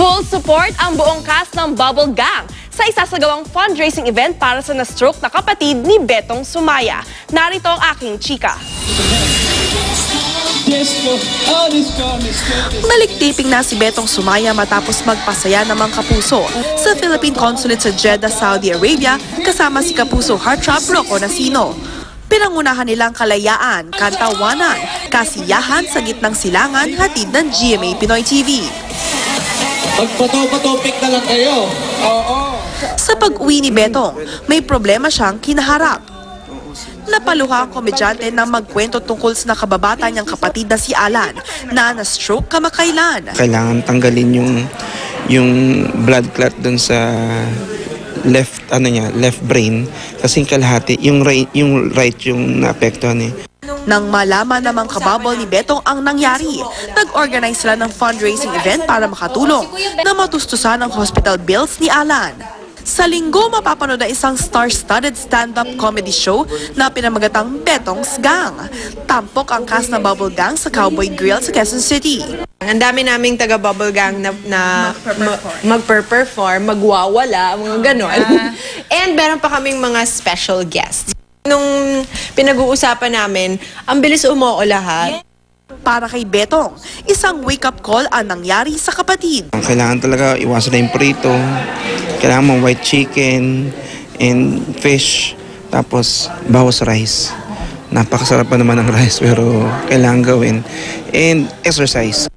Full support ang buong cast ng Bubble Gang sa isasagawang fundraising event para sa na-stroke na kapatid ni Betong Sumaya. Narito ang aking chika. Balik-taping na si Betong Sumaya matapos magpasaya ng mga kapuso sa Philippine Consulate sa Jeddah, Saudi Arabia kasama si kapuso heartthrob Rocco Nasino. Pinangunahan nilang kalayaan, kantawanan, kasiyahan sa gitnang silangan hatid ng GMA Pinoy TV. Magpatopik na lang kayo. Oo. Sa pag-uwi ni Betong, may problema siyang kinaharap. Napaluha ang komedyante nang magkwento tungkol sa nakababata niyang kapatid na si Alan na na-stroke kamakailan. Kailangan tanggalin yung blood clot dun sa left brain kasi kalahati yung right yung naapektuhan eh. Nang malaman namang kababol ni Betong ang nangyari, nag-organize sila ng fundraising event para makatulong na matustusan ang hospital bills ni Alan. Sa linggo, mapapanood na isang star-studded stand-up comedy show na pinamagatang Betong's Gang. Tampok ang cast ng Bubble Gang sa Cowboy Grill sa Quezon City. Ang dami naming taga-Bubble Gang na magper-perform, magwawala, mga ganon. And meron pa kaming mga special guests. Nung pinag-uusapan namin, ang bilis umuo lahat. Para kay Betong, isang wake-up call ang nangyari sa kapatid. Kailangan talaga iwasan na yung prito, kailangan mo white chicken and fish, tapos bawas rice. Napakasarap pa naman ng rice pero kailangan gawin. And exercise.